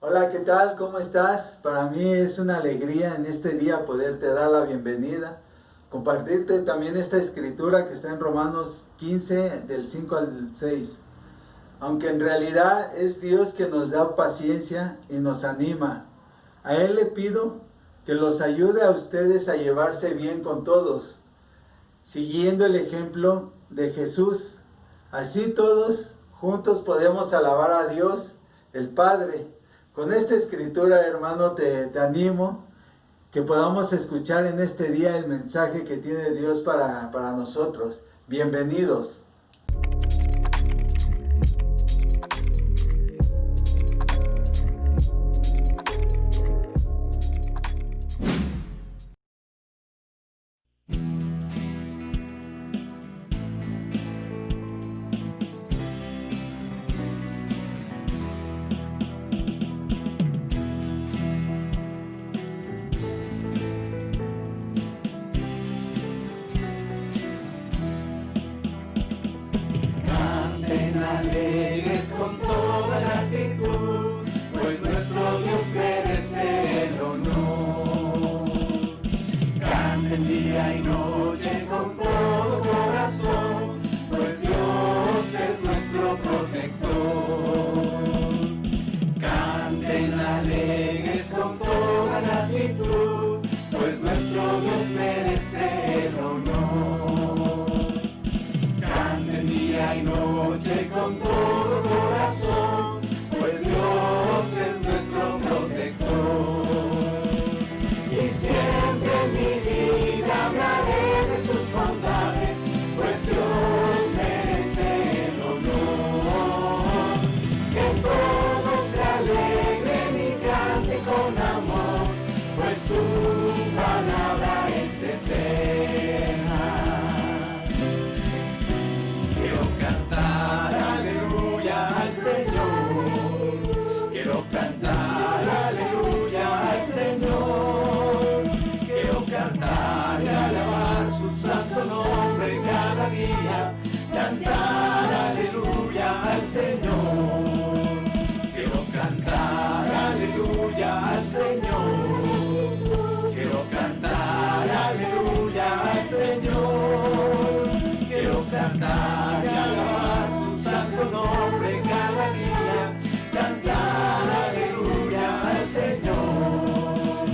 Hola, ¿qué tal? ¿Cómo estás? Para mí es una alegría en este día poderte dar la bienvenida, compartirte también esta escritura que está en Romanos 15 del 5 al 6. Aunque en realidad es Dios que nos da paciencia y nos anima. A Él le pido que los ayude a ustedes a llevarse bien con todos, siguiendo el ejemplo de Jesús. Así todos juntos podemos alabar a Dios, el Padre. Con esta escritura, hermano, te animo que podamos escuchar en este día el mensaje que tiene Dios para nosotros. Bienvenidos. Canten alegres con toda la actitud, pues nuestro Dios merece el honor. Canten día y noche con todo corazón, pues Dios es nuestro protector. Canten alegres con toda la actitud, pues nuestro Dios merece el honor. Canten día y noche con todo corazón, pues Dios es nuestro protector. Y siempre en mi vida hablaré de sus bondades, pues Dios merece el honor. Que todos se alegren y canten con amor, pues su palabra es eterna. Quiero cantar aleluya al Señor. Quiero cantar aleluya al Señor. Quiero cantar y alabar su santo nombre cada día. Cantar aleluya al Señor. Quiero cantar aleluya al Señor. Quiero cantar aleluya al Señor. Quiero cantar y alabar su santo nombre cada día, cantar aleluya al Señor.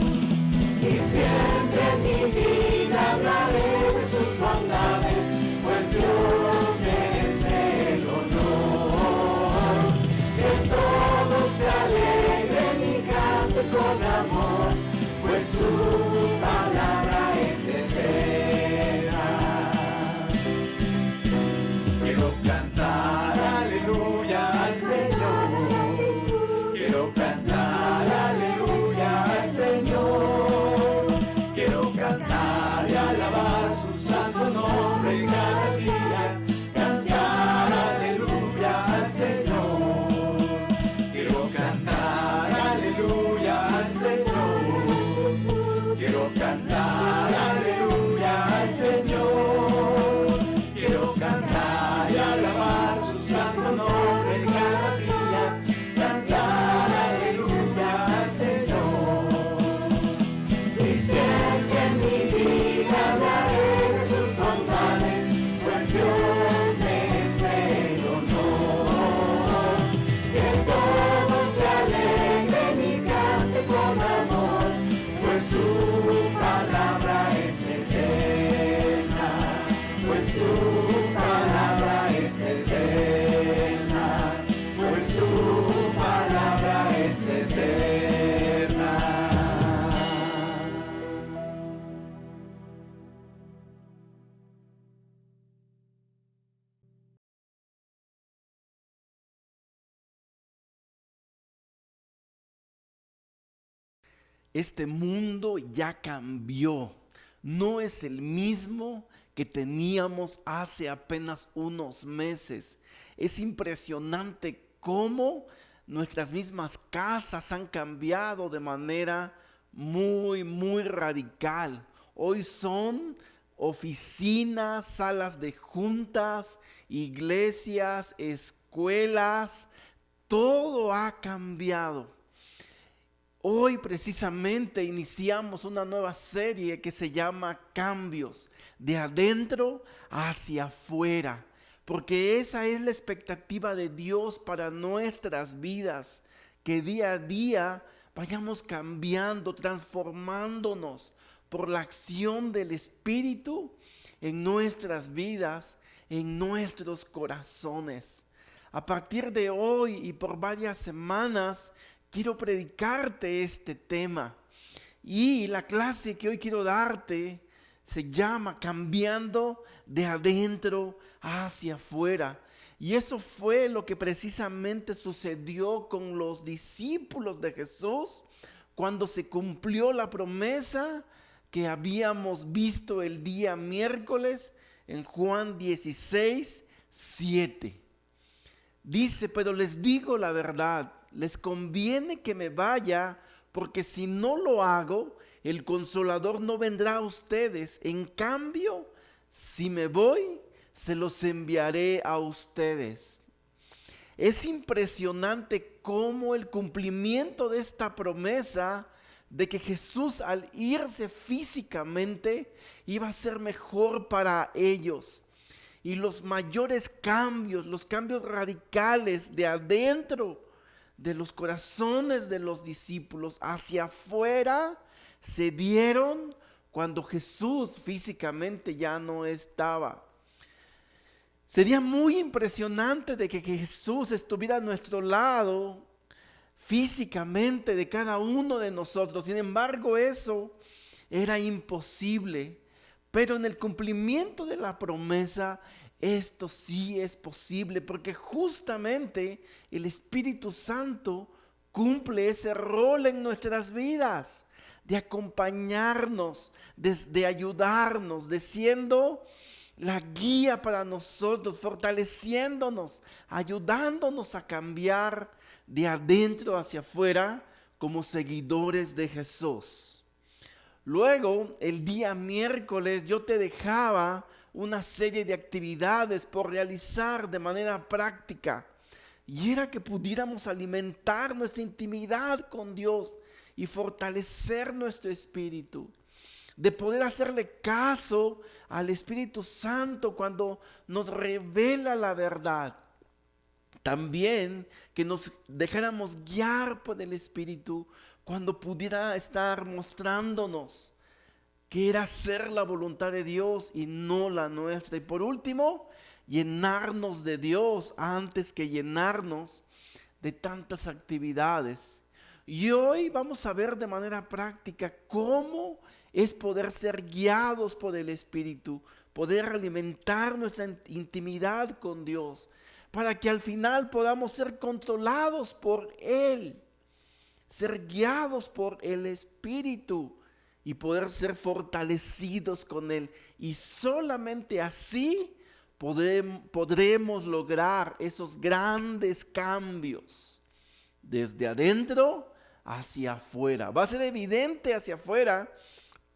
Y siempre en mi vida hablaré de sus bondades, pues Dios merece el honor. Que todos se alegren y canten con amor, pues su palabra es eterna. Quiero cantar aleluya al Señor. Quiero cantar aleluya al Señor. Quiero cantar y alabar su santo nombre cada día. Cantar aleluya al Señor. Quiero cantar aleluya al Señor. Quiero cantar aleluya al Señor. Quiero cantar y alabar su santo nombre cada día, cantar aleluya al Señor. Y siempre en mi vida hablaré de sus bondades, pues Dios merece el honor. Que todos se alegren y canten con amor, pues su palabra es eterna, pues su palabra es eterna, pues su palabra es eterna. Este mundo ya cambió. No es el mismo que teníamos hace apenas unos meses. Es impresionante cómo nuestras mismas casas han cambiado de manera muy radical. Hoy son oficinas, salas de juntas, iglesias, escuelas. Todo ha cambiado. Hoy precisamente iniciamos una nueva serie que se llama Cambios, de adentro hacia afuera, porque esa es la expectativa de Dios para nuestras vidas, que día a día vayamos cambiando, transformándonos por la acción del Espíritu en nuestras vidas, en nuestros corazones. A partir de hoy y por varias semanas quiero predicarte este tema, y la clase que hoy quiero darte se llama Cambiando de adentro hacia afuera. Y eso fue lo que precisamente sucedió con los discípulos de Jesús cuando se cumplió la promesa que habíamos visto el día miércoles en Juan 16, 7. Dice: pero les digo la verdad, les conviene que me vaya, porque si no lo hago, el Consolador no vendrá a ustedes. En cambio, si me voy, se los enviaré a ustedes. Es impresionante cómo el cumplimiento de esta promesa de que Jesús, al irse físicamente, iba a ser mejor para ellos. Y los mayores cambios, los cambios radicales de adentro de los corazones de los discípulos hacia afuera, se dieron cuando Jesús físicamente ya no estaba. Sería muy impresionante de que Jesús estuviera a nuestro lado físicamente de cada uno de nosotros. Sin embargo, eso era imposible. Pero en el cumplimiento de la promesa, esto sí es posible, porque justamente el Espíritu Santo cumple ese rol en nuestras vidas, de acompañarnos, de ayudarnos, de siendo la guía para nosotros, fortaleciéndonos, ayudándonos a cambiar de adentro hacia afuera como seguidores de Jesús. Luego, el día miércoles, yo te dejaba una serie de actividades por realizar de manera práctica, y era que pudiéramos alimentar nuestra intimidad con Dios y fortalecer nuestro espíritu, de poder hacerle caso al Espíritu Santo cuando nos revela la verdad. También que nos dejáramos guiar por el Espíritu cuando pudiera estar mostrándonos que era hacer la voluntad de Dios y no la nuestra. Y por último, llenarnos de Dios antes que llenarnos de tantas actividades. Y hoy vamos a ver de manera práctica cómo es poder ser guiados por el Espíritu, poder alimentar nuestra intimidad con Dios, para que al final podamos ser controlados por Él, ser guiados por el Espíritu y poder ser fortalecidos con Él. Y solamente así podremos lograr esos grandes cambios desde adentro hacia afuera. Va a ser evidente hacia afuera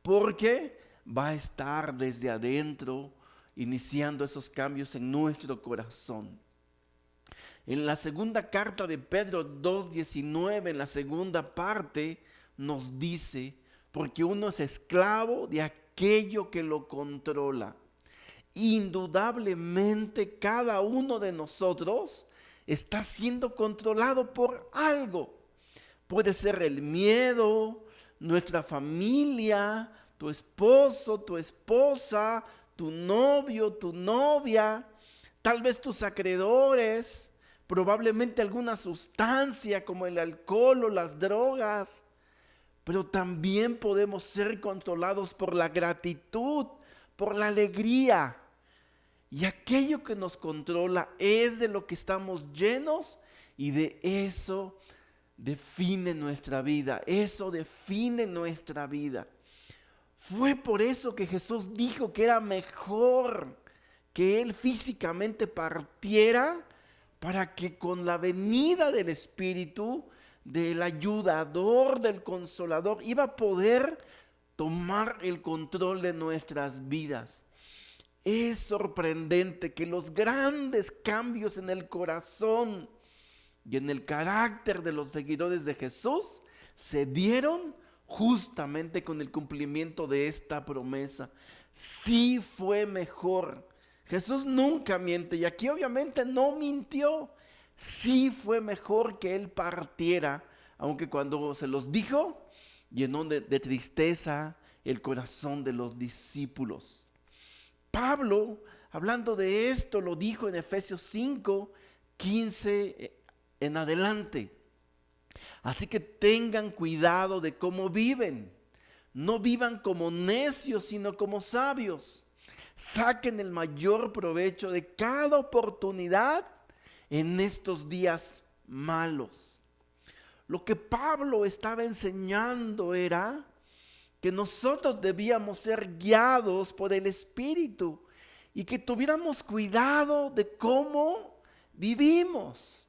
porque va a estar desde adentro iniciando esos cambios en nuestro corazón. En la segunda carta de Pedro 2:19, en la segunda parte, nos dice: porque uno es esclavo de aquello que lo controla. Indudablemente cada uno de nosotros está siendo controlado por algo. Puede ser el miedo, nuestra familia, tu esposo, tu esposa, tu novio, tu novia, tal vez tus acreedores, probablemente alguna sustancia como el alcohol o las drogas. Pero también podemos ser controlados por la gratitud, por la alegría. Y aquello que nos controla es de lo que estamos llenos, y de eso define nuestra vida. Eso define nuestra vida. Fue por eso que Jesús dijo que era mejor que Él físicamente partiera, para que con la venida del Espíritu, del ayudador, del consolador, iba a poder tomar el control de nuestras vidas. Es sorprendente que los grandes cambios en el corazón y en el carácter de los seguidores de Jesús se dieron justamente con el cumplimiento de esta promesa. Sí fue mejor. Jesús nunca miente y aquí obviamente no mintió. Sí fue mejor que Él partiera, aunque cuando se los dijo, llenó de tristeza el corazón de los discípulos. Pablo, hablando de esto, lo dijo en Efesios 5, 15 en adelante. Así que tengan cuidado de cómo viven. No vivan como necios, sino como sabios. Saquen el mayor provecho de cada oportunidad en estos días malos. Lo que Pablo estaba enseñando era que nosotros debíamos ser guiados por el Espíritu y que tuviéramos cuidado de cómo vivimos.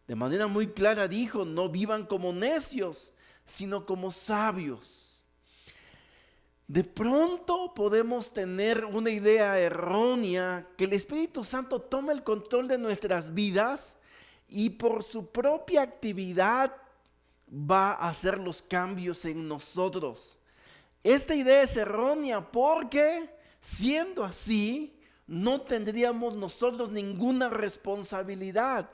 De manera muy clara dijo, no vivan como necios, sino como sabios. De pronto podemos tener una idea errónea que el Espíritu Santo toma el control de nuestras vidas y por su propia actividad va a hacer los cambios en nosotros. Esta idea es errónea porque, siendo así, no tendríamos nosotros ninguna responsabilidad.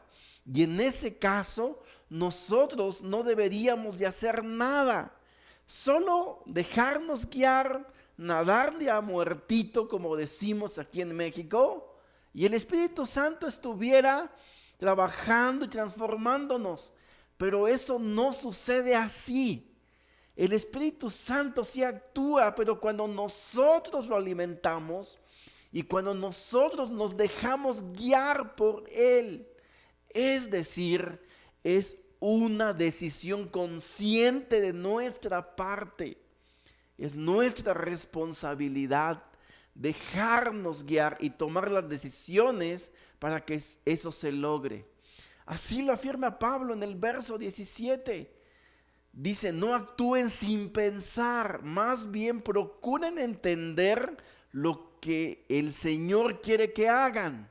Y en ese caso, nosotros no deberíamos de hacer nada. Solo dejarnos guiar, nadar de a muertito, como decimos aquí en México, y el Espíritu Santo estuviera trabajando y transformándonos. Pero eso no sucede así. El Espíritu Santo sí actúa, pero cuando nosotros lo alimentamos y cuando nosotros nos dejamos guiar por Él, es decir, es una decisión consciente de nuestra parte. Es nuestra responsabilidad dejarnos guiar y tomar las decisiones para que eso se logre. Así lo afirma Pablo en el verso 17. Dice, no actúen sin pensar, más bien procuren entender lo que el Señor quiere que hagan.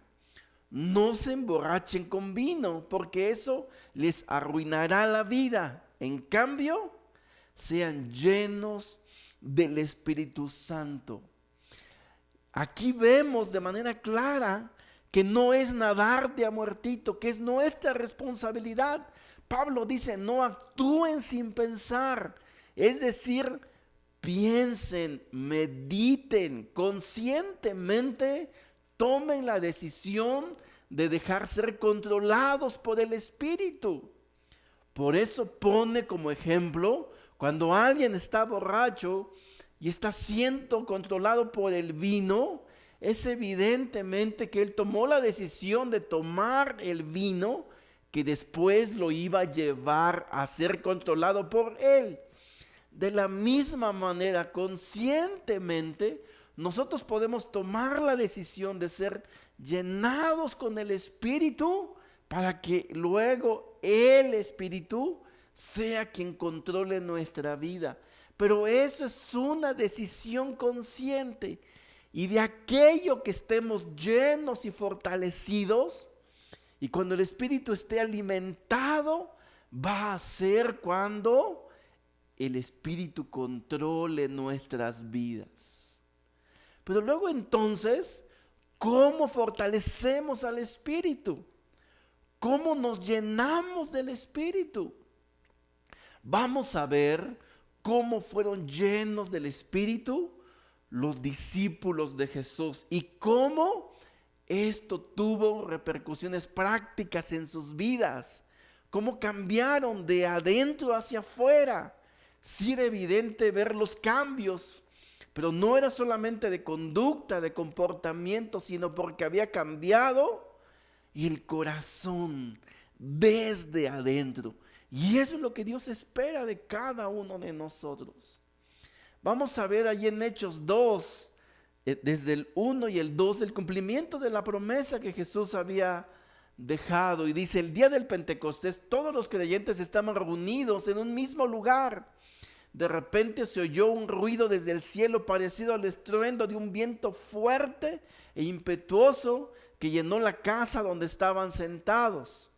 No se emborrachen con vino, porque eso les arruinará la vida. En cambio, sean llenos del Espíritu Santo. Aquí vemos de manera clara que no es nadar de a muertito, que es nuestra responsabilidad. Pablo dice, no actúen sin pensar, es decir, piensen, mediten, conscientemente tomen la decisión de dejar ser controlados por el Espíritu. Por eso pone como ejemplo, cuando alguien está borracho y está siendo controlado por el vino, es evidentemente que él tomó la decisión de tomar el vino que después lo iba a llevar a ser controlado por él. De la misma manera, conscientemente, nosotros podemos tomar la decisión de ser llenados con el Espíritu para que luego el Espíritu sea quien controle nuestra vida. Pero eso es una decisión consciente. Y de aquello que estemos llenos y fortalecidos, y cuando el Espíritu esté alimentado, va a ser cuando el Espíritu controle nuestras vidas. Pero luego entonces, ¿cómo fortalecemos al Espíritu? ¿Cómo nos llenamos del Espíritu? Vamos a ver cómo fueron llenos del Espíritu los discípulos de Jesús y cómo esto tuvo repercusiones prácticas en sus vidas, cómo cambiaron de adentro hacia afuera. Sí era evidente ver los cambios, pero no era solamente de conducta, de comportamiento, sino porque había cambiado el corazón desde adentro. Y eso es lo que Dios espera de cada uno de nosotros. Vamos a ver allí en Hechos 2, desde el 1 y el 2, el cumplimiento de la promesa que Jesús había dejado. Y dice, el día del Pentecostés, todos los creyentes estaban reunidos en un mismo lugar. De repente se oyó un ruido desde el cielo parecido al estruendo de un viento fuerte e impetuoso que llenó la casa donde estaban sentados.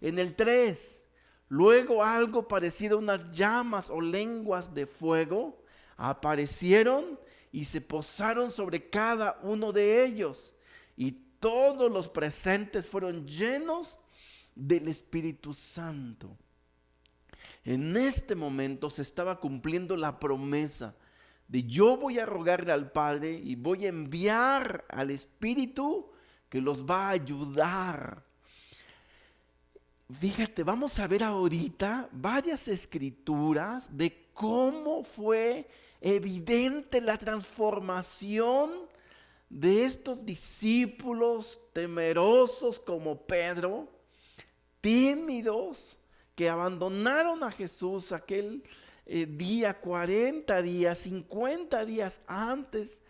En el 3, Luego algo parecido a unas llamas o lenguas de fuego aparecieron y se posaron sobre cada uno de ellos. Y todos los presentes fueron llenos del Espíritu Santo. En este momento se estaba cumpliendo la promesa de yo voy a rogarle al Padre y voy a enviar al Espíritu que los va a ayudar. Fíjate, vamos a ver ahorita varias escrituras de cómo fue evidente la transformación de estos discípulos temerosos como Pedro, tímidos, que abandonaron a Jesús aquel día, 40 días, 50 días antes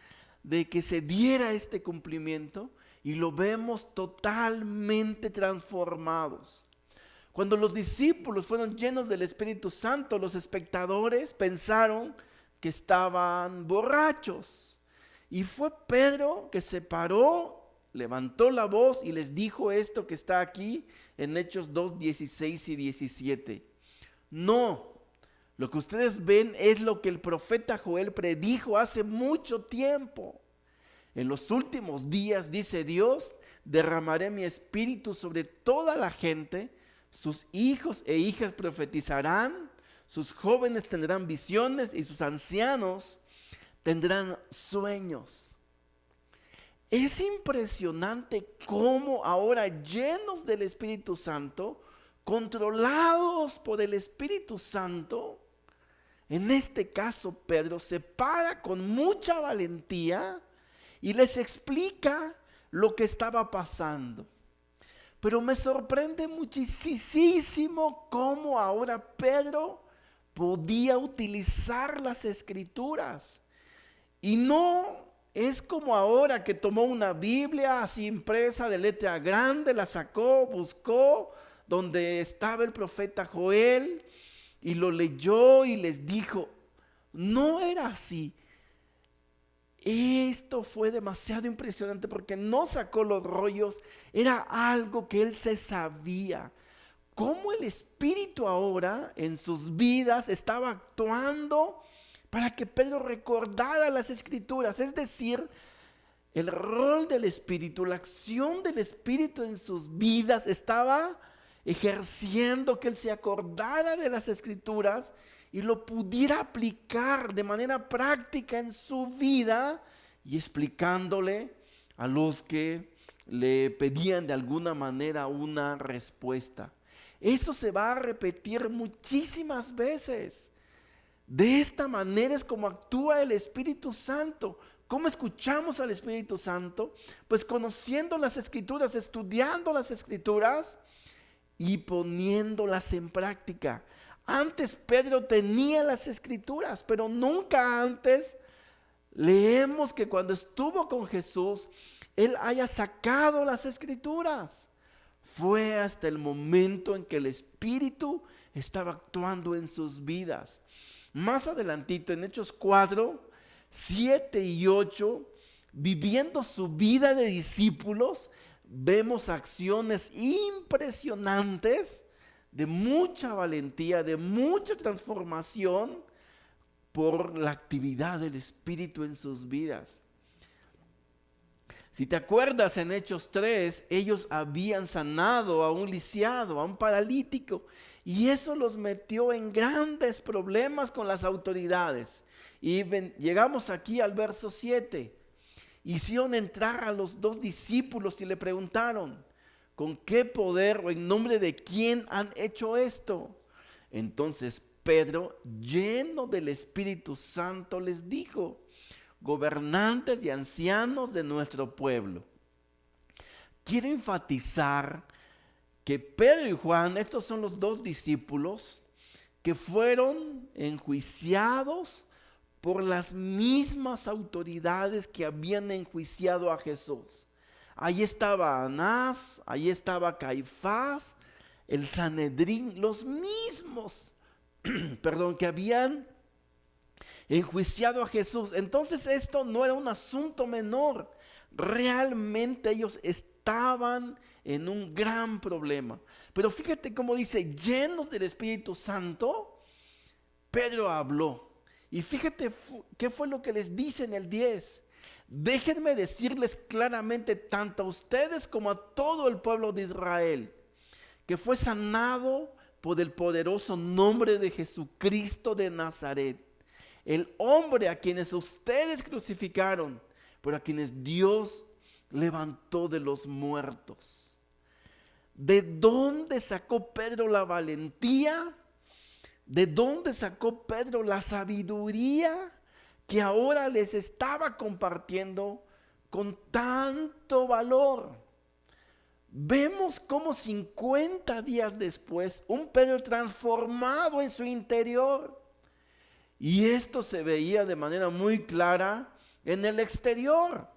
de que se diera este cumplimiento, y lo vemos totalmente transformados. Cuando los discípulos fueron llenos del Espíritu Santo, los espectadores pensaron que estaban borrachos. Y fue Pedro que se paró, levantó la voz y les dijo esto que está aquí en Hechos 2, 16 y 17. No, lo que ustedes ven es lo que el profeta Joel predijo hace mucho tiempo. En los últimos días, dice Dios, derramaré mi espíritu sobre toda la gente. Sus hijos e hijas profetizarán, sus jóvenes tendrán visiones y sus ancianos tendrán sueños. Es impresionante cómo ahora, llenos del Espíritu Santo, controlados por el Espíritu Santo, en este caso Pedro se para con mucha valentía y les explica lo que estaba pasando. Pero me sorprende muchísimo cómo ahora Pedro podía utilizar las escrituras. Y no es como ahora que tomó una Biblia así impresa de letra grande, la sacó, buscó donde estaba el profeta Joel y lo leyó y les dijo. No era así. Esto fue demasiado impresionante porque no sacó los rollos, era algo que él se sabía. Cómo el Espíritu ahora en sus vidas estaba actuando para que Pedro recordara las Escrituras. Es decir, el rol del Espíritu, la acción del Espíritu en sus vidas estaba ejerciendo que él se acordara de las Escrituras y lo pudiera aplicar de manera práctica en su vida y explicándole a los que le pedían de alguna manera una respuesta. Esto se va a repetir muchísimas veces. De esta manera es como actúa el Espíritu Santo. ¿Cómo escuchamos al Espíritu Santo? Pues conociendo las Escrituras, estudiando las Escrituras y poniéndolas en práctica. Antes Pedro tenía las Escrituras, pero nunca antes leemos que cuando estuvo con Jesús, él haya sacado las Escrituras. Fue hasta el momento en que el Espíritu estaba actuando en sus vidas. Más adelantito en Hechos 4, 7 y 8, viviendo su vida de discípulos, vemos acciones impresionantes de mucha valentía, de mucha transformación por la actividad del Espíritu en sus vidas. Si te acuerdas, en Hechos 3, ellos habían sanado a un lisiado, a un paralítico, y eso los metió en grandes problemas con las autoridades. Y llegamos aquí al verso 7. Hicieron entrar a los dos discípulos y le preguntaron: ¿con qué poder o en nombre de quién han hecho esto? Entonces Pedro, lleno del Espíritu Santo, les dijo: gobernantes y ancianos de nuestro pueblo. Quiero enfatizar que Pedro y Juan, estos son los dos discípulos que fueron enjuiciados por las mismas autoridades que habían enjuiciado a Jesús. Ahí estaba Anás, ahí estaba Caifás, el Sanedrín, los mismos, que habían enjuiciado a Jesús. Entonces esto no era un asunto menor. Realmente ellos estaban en un gran problema. Pero fíjate cómo dice, llenos del Espíritu Santo, Pedro habló. Y fíjate qué fue lo que les dice en el 10. Déjenme decirles claramente, tanto a ustedes como a todo el pueblo de Israel, que fue sanado por el poderoso nombre de Jesucristo de Nazaret, el hombre a quienes ustedes crucificaron, pero a quienes Dios levantó de los muertos. ¿De dónde sacó Pedro la valentía? ¿De dónde sacó Pedro la sabiduría que ahora les estaba compartiendo con tanto valor? Vemos cómo 50 días después, un Pedro transformado en su interior. Y esto se veía de manera muy clara en el exterior.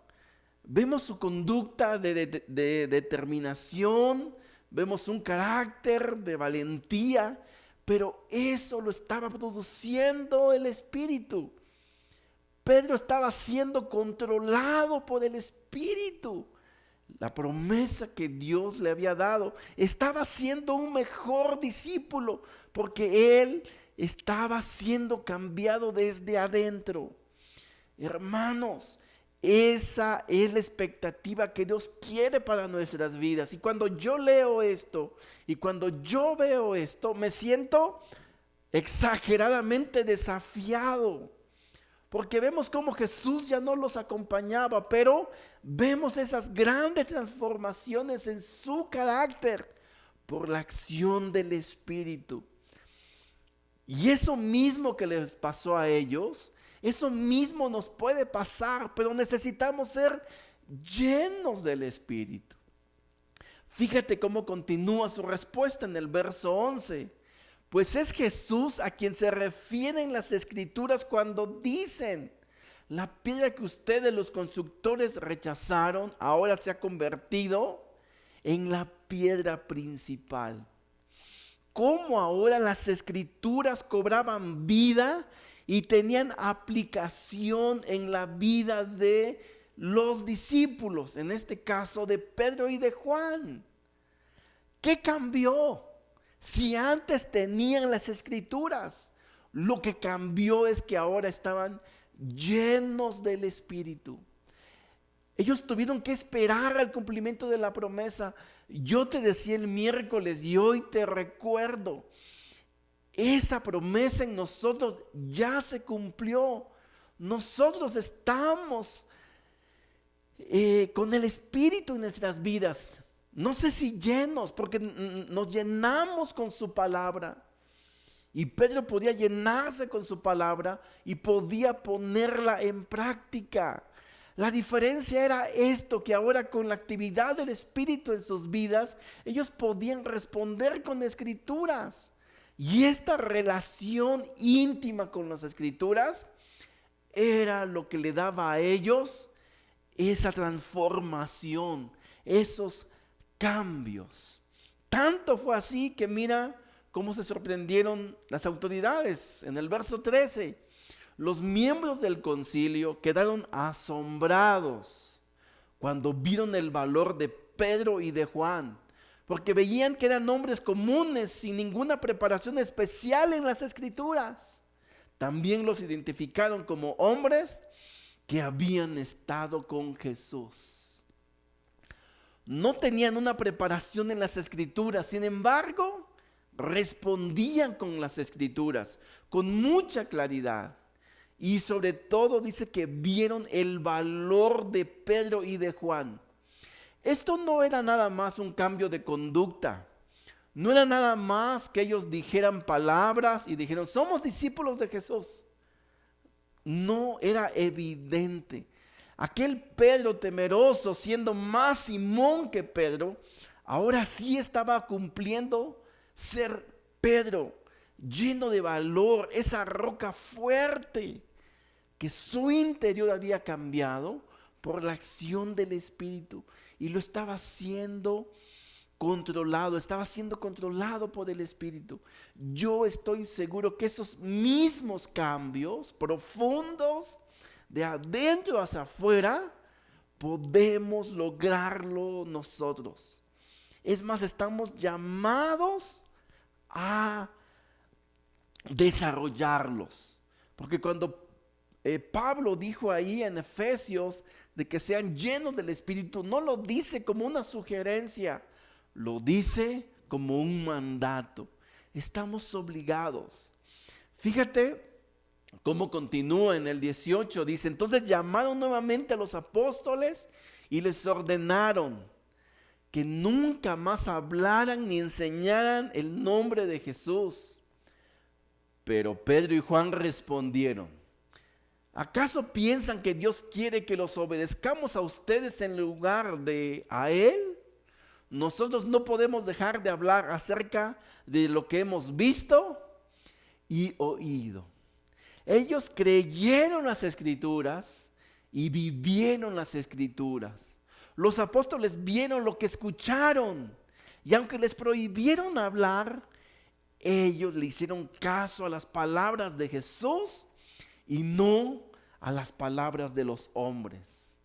Vemos su conducta de determinación, vemos un carácter de valentía, pero eso lo estaba produciendo el Espíritu. Pedro estaba siendo controlado por el Espíritu. La promesa que Dios le había dado, estaba siendo un mejor discípulo porque él estaba siendo cambiado desde adentro. Hermanos, esa es la expectativa que Dios quiere para nuestras vidas. Y cuando yo leo esto y cuando yo veo esto, me siento exageradamente desafiado. Porque vemos cómo Jesús ya no los acompañaba, pero vemos esas grandes transformaciones en su carácter por la acción del Espíritu. Y eso mismo que les pasó a ellos, eso mismo nos puede pasar, pero necesitamos ser llenos del Espíritu. Fíjate cómo continúa su respuesta en el verso 11. Pues es Jesús a quien se refieren las Escrituras cuando dicen: la piedra que ustedes los constructores rechazaron ahora se ha convertido en la piedra principal. Cómo ahora las Escrituras cobraban vida y tenían aplicación en la vida de los discípulos, en este caso de Pedro y de Juan. ¿Qué cambió? Si antes tenían las Escrituras, lo que cambió es que ahora estaban llenos del Espíritu. Ellos tuvieron que esperar al cumplimiento de la promesa. Yo te decía el miércoles y hoy te recuerdo, esa promesa en nosotros ya se cumplió. Nosotros estamos con el Espíritu en nuestras vidas. No sé si llenos, porque nos llenamos con su palabra. Y Pedro podía llenarse con su palabra y podía ponerla en práctica. La diferencia era esto, que ahora con la actividad del Espíritu en sus vidas, ellos podían responder con Escrituras. Y esta relación íntima con las Escrituras era lo que le daba a ellos esa transformación, esos cambios. Tanto fue así que mira cómo se sorprendieron las autoridades. En el verso 13, los miembros del concilio quedaron asombrados cuando vieron el valor de Pedro y de Juan, porque veían que eran hombres comunes sin ninguna preparación especial en las Escrituras. También los identificaron como hombres que habían estado con Jesús. No tenían una preparación en las Escrituras, sin embargo, respondían con las Escrituras, con mucha claridad. Y sobre todo dice que vieron el valor de Pedro y de Juan. Esto no era nada más un cambio de conducta. No era nada más que ellos dijeran palabras y dijeron: somos discípulos de Jesús. No, era evidente. Aquel Pedro temeroso, siendo más Simón que Pedro, ahora sí estaba cumpliendo ser Pedro, lleno de valor, esa roca fuerte que su interior había cambiado por la acción del Espíritu y lo estaba siendo controlado por el Espíritu. Yo estoy seguro que esos mismos cambios profundos de adentro hacia afuera podemos lograrlo nosotros. Es más, estamos llamados a desarrollarlos. Porque cuando Pablo dijo ahí en Efesios de que sean llenos del Espíritu, no lo dice como una sugerencia, lo dice como un mandato. Estamos obligados. Fíjate cómo continúa en el 18, dice: entonces llamaron nuevamente a los apóstoles y les ordenaron que nunca más hablaran ni enseñaran el nombre de Jesús. Pero Pedro y Juan respondieron: ¿acaso piensan que Dios quiere que los obedezcamos a ustedes en lugar de a Él? Nosotros no podemos dejar de hablar acerca de lo que hemos visto y oído. Ellos creyeron las Escrituras y vivieron las Escrituras. Los apóstoles vieron lo que escucharon, y aunque les prohibieron hablar, ellos le hicieron caso a las palabras de Jesús y no a las palabras de los hombres.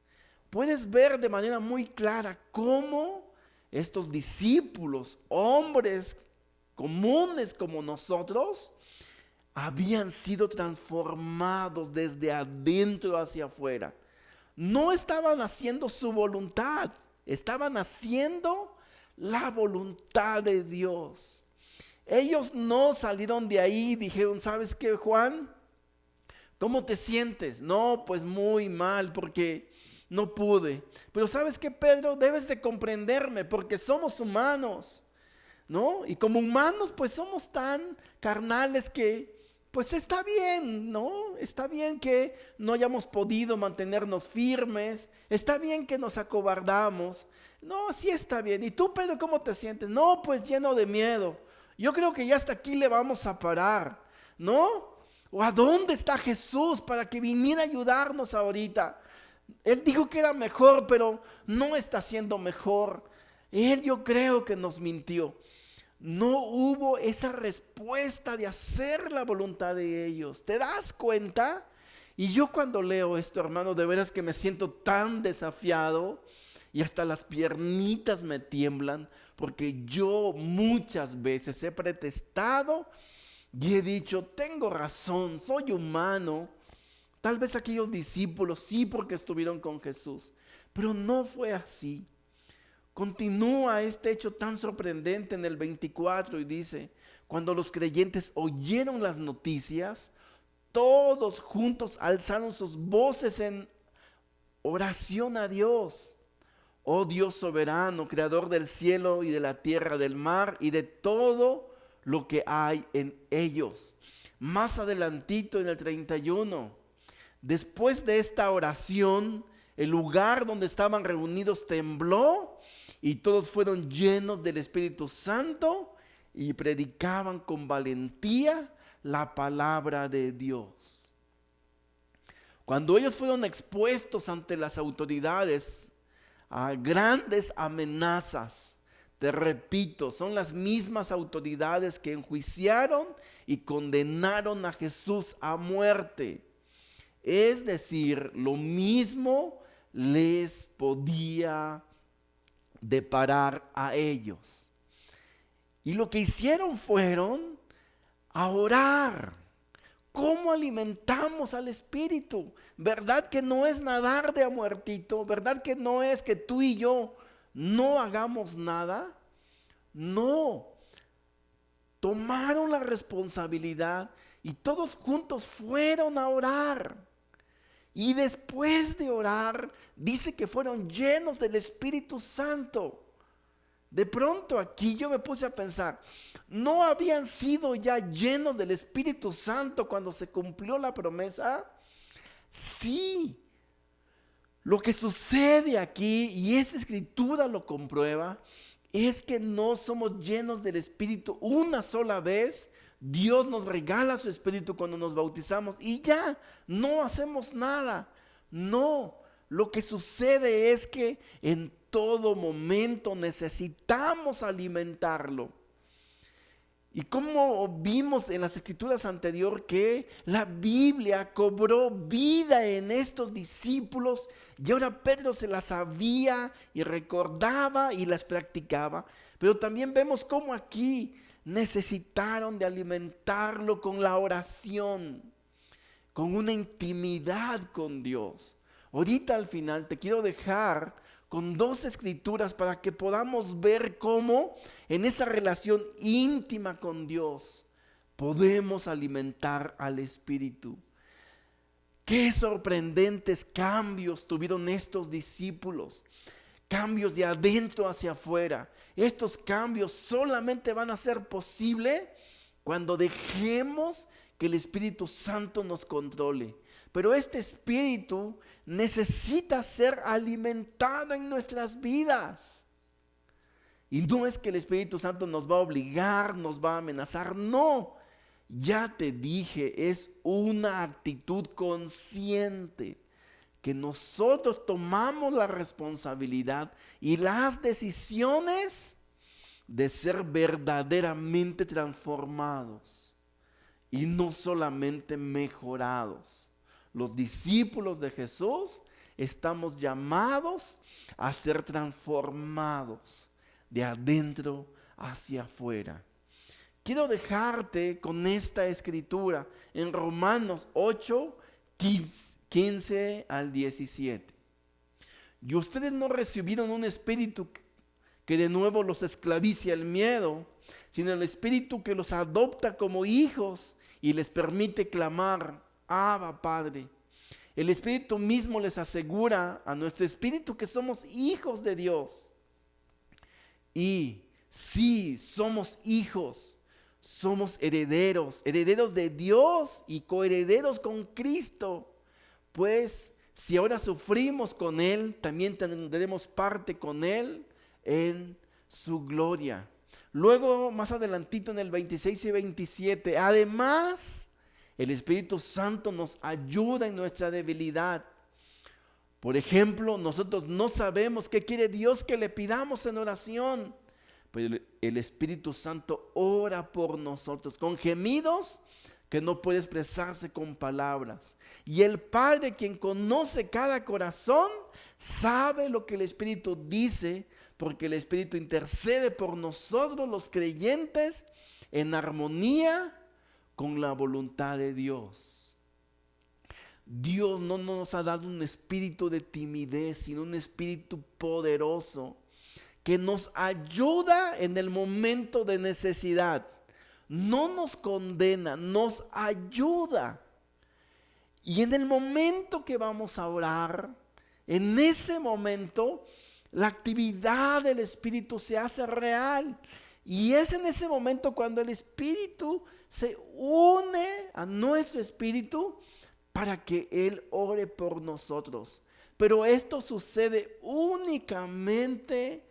Puedes ver de manera muy clara cómo estos discípulos, hombres comunes como nosotros, habían sido transformados desde adentro hacia afuera. No estaban haciendo su voluntad, estaban haciendo la voluntad de Dios. Ellos no salieron de ahí y dijeron: ¿sabes qué, Juan? ¿Cómo te sientes? No, pues muy mal porque no pude. Pero ¿sabes qué, Pedro? Debes de comprenderme porque somos humanos, ¿no? Y como humanos pues somos tan carnales que pues está bien, ¿no? Está bien que no hayamos podido mantenernos firmes. Está bien que nos acobardamos. No, sí está bien. ¿Y tú, Pedro, cómo te sientes? No, pues lleno de miedo. Yo creo que ya hasta aquí le vamos a parar, ¿no? ¿O a dónde está Jesús para que viniera a ayudarnos ahorita? Él dijo que era mejor, pero no está siendo mejor. Él, yo creo que nos mintió. No hubo esa respuesta de hacer la voluntad de ellos. ¿Te das cuenta? Y yo cuando leo esto, hermano, de veras que me siento tan desafiado y hasta las piernitas me tiemblan, porque yo muchas veces he pretextado y he dicho: tengo razón, soy humano. Tal vez aquellos discípulos sí, porque estuvieron con Jesús, pero no fue así. Continúa este hecho tan sorprendente en el 24 y dice: cuando los creyentes oyeron las noticias, todos juntos alzaron sus voces en oración a Dios. Oh Dios soberano, creador del cielo y de la tierra, del mar y de todo lo que hay en ellos. Más adelantito en el 31, después de esta oración, el lugar donde estaban reunidos tembló y todos fueron llenos del Espíritu Santo y predicaban con valentía la palabra de Dios. Cuando ellos fueron expuestos ante las autoridades a grandes amenazas, te repito, son las mismas autoridades que enjuiciaron y condenaron a Jesús a muerte. Es decir, lo mismo les podía deparar a ellos. Y lo que hicieron fueron a orar. ¿Cómo alimentamos al Espíritu? ¿Verdad que no es nadar de a muertito? ¿Verdad que no es que tú y yo no hagamos nada? No. Tomaron la responsabilidad y todos juntos fueron a orar. Y después de orar, dice que fueron llenos del Espíritu Santo. De pronto aquí yo me puse a pensar, ¿no habían sido ya llenos del Espíritu Santo cuando se cumplió la promesa? Sí. Lo que sucede aquí, y esa escritura lo comprueba, es que no somos llenos del Espíritu una sola vez. Dios nos regala su Espíritu cuando nos bautizamos y ya, no hacemos nada. No, lo que sucede es que en todo momento necesitamos alimentarlo. Y como vimos en las escrituras anteriores que la Biblia cobró vida en estos discípulos y ahora Pedro se las sabía y recordaba y las practicaba. Pero también vemos cómo aquí necesitaron de alimentarlo con la oración, con una intimidad con Dios. Ahorita al final te quiero dejar con 2 escrituras para que podamos ver cómo en esa relación íntima con Dios podemos alimentar al Espíritu. Qué sorprendentes cambios tuvieron estos discípulos, cambios de adentro hacia afuera. Estos cambios solamente van a ser posible cuando dejemos que el Espíritu Santo nos controle. Pero este Espíritu necesita ser alimentado en nuestras vidas. Y no es que el Espíritu Santo nos va a obligar, nos va a amenazar, no. Ya te dije, es una actitud consciente que nosotros tomamos la responsabilidad y las decisiones de ser verdaderamente transformados y no solamente mejorados. Los discípulos de Jesús estamos llamados a ser transformados de adentro hacia afuera. Quiero dejarte con esta escritura en Romanos 8, 15 al 17. Y ustedes no recibieron un espíritu que de nuevo los esclavice al miedo, sino el espíritu que los adopta como hijos y les permite clamar: Abba, Padre. El Espíritu mismo les asegura a nuestro espíritu que somos hijos de Dios. Y sí, somos hijos, somos herederos, herederos de Dios y coherederos con Cristo. Pues si ahora sufrimos con Él, también tendremos parte con Él en su gloria. Luego, más adelantito en el 26 y 27, además, el Espíritu Santo nos ayuda en nuestra debilidad. Por ejemplo, nosotros no sabemos qué quiere Dios que le pidamos en oración, pero el Espíritu Santo ora por nosotros con gemidos que no puede expresarse con palabras. Y el Padre, quien conoce cada corazón, sabe lo que el Espíritu dice, porque el Espíritu intercede por nosotros los creyentes en armonía con la voluntad de Dios. Dios no nos ha dado un espíritu de timidez, sino un espíritu poderoso que nos ayuda en el momento de necesidad. No nos condena, nos ayuda. Y en el momento que vamos a orar, en ese momento, la actividad del Espíritu se hace real. Y es en ese momento cuando el Espíritu se une a nuestro espíritu para que Él ore por nosotros. Pero esto sucede únicamente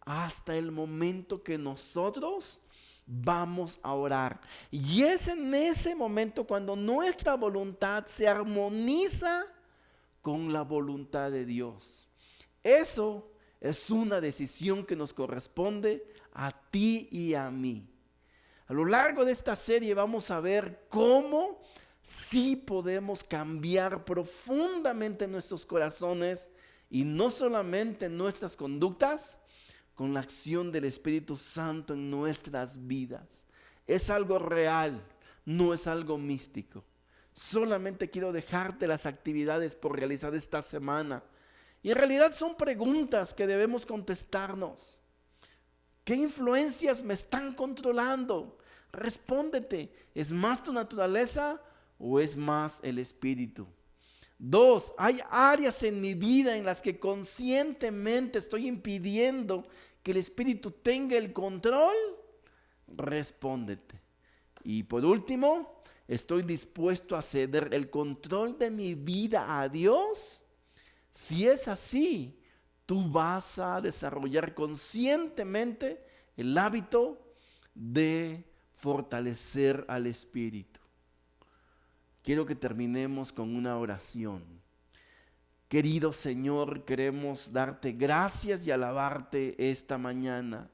hasta el momento que nosotros vamos a orar. Y es en ese momento cuando nuestra voluntad se armoniza con la voluntad de Dios. Eso es una decisión que nos corresponde a ti y a mí. A lo largo de esta serie vamos a ver cómo sí podemos cambiar profundamente nuestros corazones y no solamente nuestras conductas con la acción del Espíritu Santo en nuestras vidas. Es algo real, no es algo místico. Solamente quiero dejarte las actividades por realizar esta semana. Y en realidad son preguntas que debemos contestarnos. ¿Qué influencias me están controlando? Respóndete, ¿es más tu naturaleza o es más el Espíritu? 2, ¿hay áreas en mi vida en las que conscientemente estoy impidiendo que el Espíritu tenga el control? Respóndete. Y por último, ¿estoy dispuesto a ceder el control de mi vida a Dios? Si es así, tú vas a desarrollar conscientemente el hábito de fortalecer al Espíritu. Quiero que terminemos con una oración. Querido Señor, queremos darte gracias y alabarte esta mañana.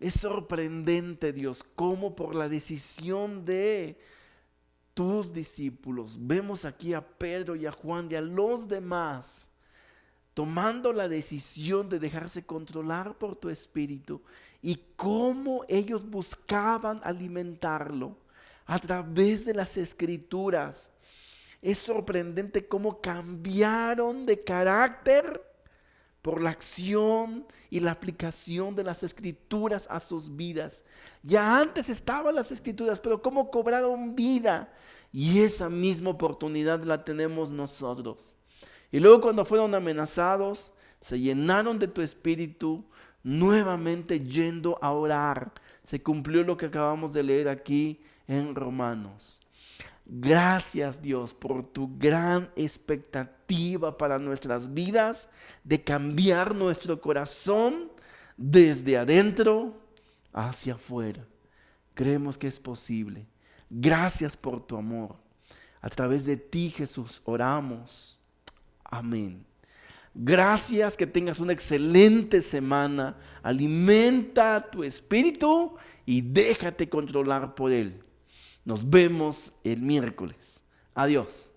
Es sorprendente, Dios, cómo por la decisión de tus discípulos, vemos aquí a Pedro y a Juan y a los demás, tomando la decisión de dejarse controlar por tu Espíritu, y cómo ellos buscaban alimentarlo a través de las Escrituras. Es sorprendente cómo cambiaron de carácter por la acción y la aplicación de las Escrituras a sus vidas. Ya antes estaban las Escrituras, pero cómo cobraron vida. Y esa misma oportunidad la tenemos nosotros. Y luego, cuando fueron amenazados, se llenaron de tu Espíritu, nuevamente yendo a orar. Se cumplió lo que acabamos de leer aquí en Romanos. Gracias, Dios, por tu gran expectativa para nuestras vidas de cambiar nuestro corazón desde adentro hacia afuera. Creemos que es posible. Gracias por tu amor. A través de ti, Jesús, oramos. Amén. Gracias, que tengas una excelente semana. Alimenta tu espíritu y déjate controlar por él. Nos vemos el miércoles. Adiós.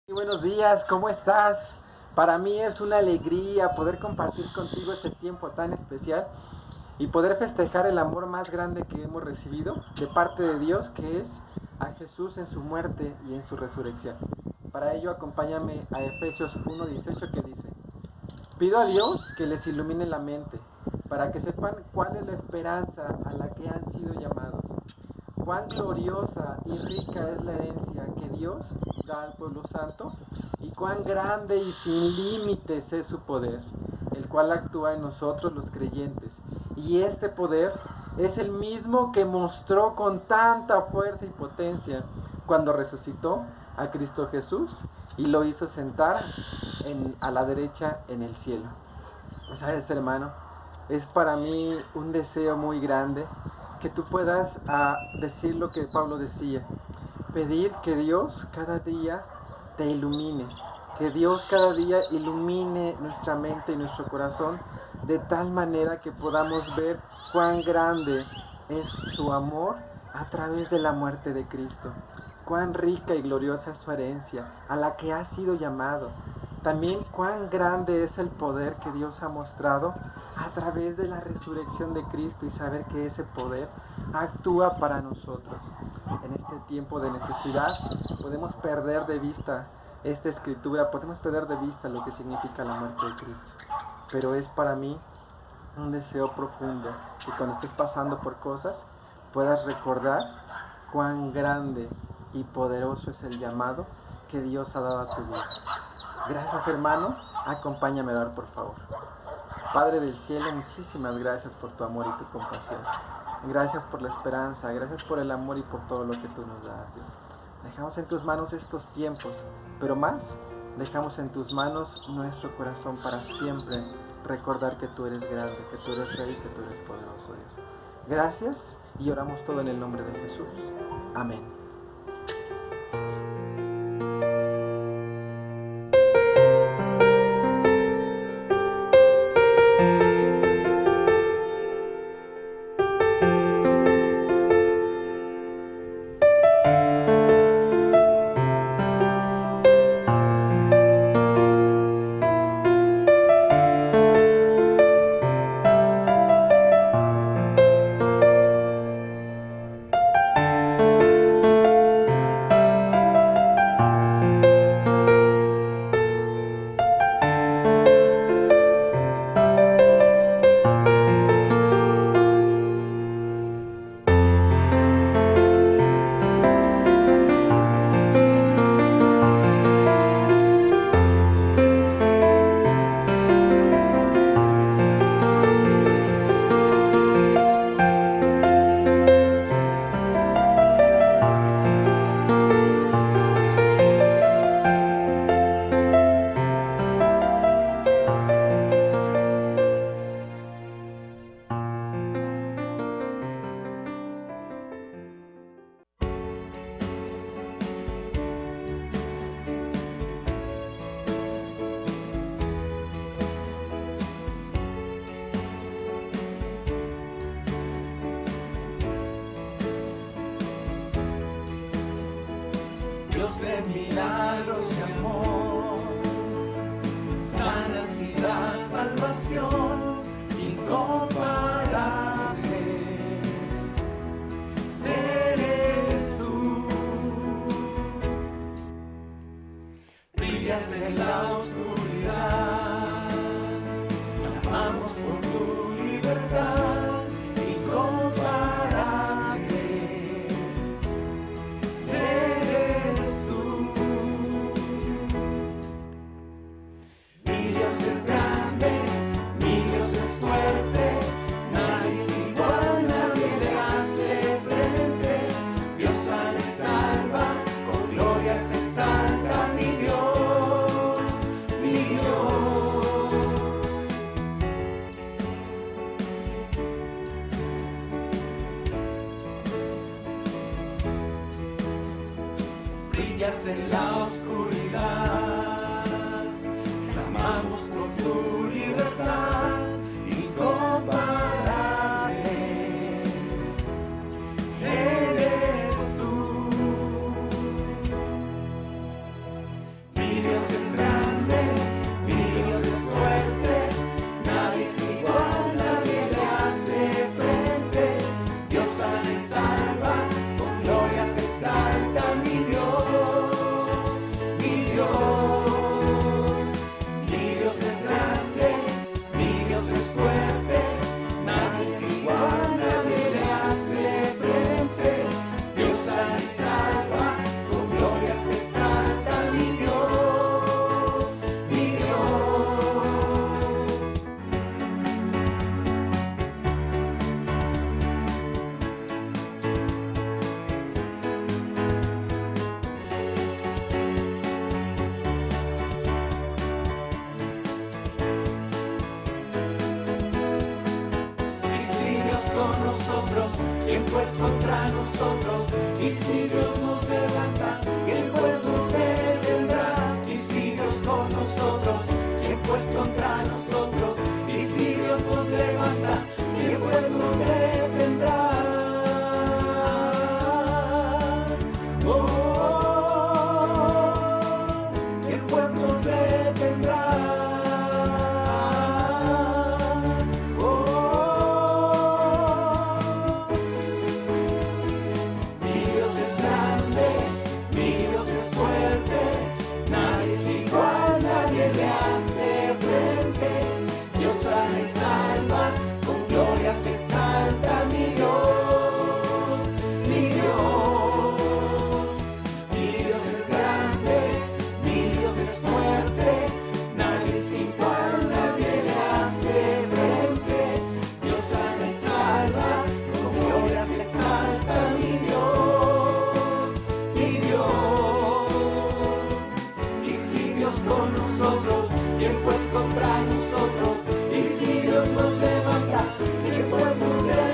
Buenos días, ¿cómo estás? Para mí es una alegría poder compartir contigo este tiempo tan especial y poder festejar el amor más grande que hemos recibido de parte de Dios, que es a Jesús en su muerte y en su resurrección. Para ello, acompáñame a Efesios 1:18, que dice: pido a Dios que les ilumine la mente, para que sepan cuál es la esperanza a la que han sido llamados, cuán gloriosa y rica es la herencia que Dios da al pueblo santo, y cuán grande y sin límites es su poder, el cual actúa en nosotros los creyentes. Y este poder es el mismo que mostró con tanta fuerza y potencia cuando resucitó a Cristo Jesús y lo hizo sentar a la derecha en el cielo. ¿Sabes, hermano? Es para mí un deseo muy grande que tú puedas decir lo que Pablo decía: pedir que Dios cada día te ilumine, que Dios cada día ilumine nuestra mente y nuestro corazón, de tal manera que podamos ver cuán grande es su amor a través de la muerte de Cristo, cuán rica y gloriosa es su herencia a la que ha sido llamado. También cuán grande es el poder que Dios ha mostrado a través de la resurrección de Cristo, y saber que ese poder actúa para nosotros. En este tiempo de necesidad podemos perder de vista esta escritura, podemos perder de vista lo que significa la muerte de Cristo. Pero es para mí un deseo profundo que cuando estés pasando por cosas puedas recordar cuán grande y poderoso es el llamado que Dios ha dado a tu vida. Gracias, hermano. Acompáñame a orar, por favor. Padre del cielo, muchísimas gracias por tu amor y tu compasión. Gracias por la esperanza, gracias por el amor y por todo lo que tú nos das, Dios. Dejamos en tus manos estos tiempos, pero más, dejamos en tus manos nuestro corazón para siempre recordar que tú eres grande, que tú eres rey, que tú eres poderoso, Dios. Gracias, y oramos todo en el nombre de Jesús. Amén. y amor, sanas y la salvación incomparable. Eres tú, brillas en la oscuridad, clamamos por tu libertad incomparable. Eres tú, mi Dios es grande, mi Dios es fuerte, nadie es igual, nadie le hace frente. Dios sana y salva, con gloria se exalta, mi Dios, mi Dios. Brillas en la oscuridad, clamamos por tu libertad incomparable. Eres tú, mi Dios es grande, mi Dios es fuerte, nadie es igual, nadie le hace frente. Dios sana y salva, con gloria se exalta, mi Dios, mi Dios. Mi Dios es grande, mi Dios es fuerte, nadie es igual, nadie le hace frente. Dios sana y salva, con gloria se exalta, mi Dios, mi Dios. Y si Dios con nosotros, ¿quién pues contra nosotros? Y si Dios nos levanta, ¿quién pues nos detendrá? Y si Dios con nosotros, ¿quién pues contra nosotros? Y si Dios nos levanta, ¿quién pues nos detendrá? Oh, ¿quién pues nos detendrá? Mi Dios es grande, mi Dios es fuerte, nadie es igual, nadie le hace frente. Dios sana y salva, con gloria se exalta, mi Dios, mi Dios. Mi Dios es grande, mi Dios es fuerte, nadie es igual, nadie le hace frente. Dios sana y salva, con gloria se exalta, mi Dios, mi Dios. Y si Dios con nosotros, ¿quién pues contra nosotros? Y si Dios nos levanta, ¿quién pues nos detendrá?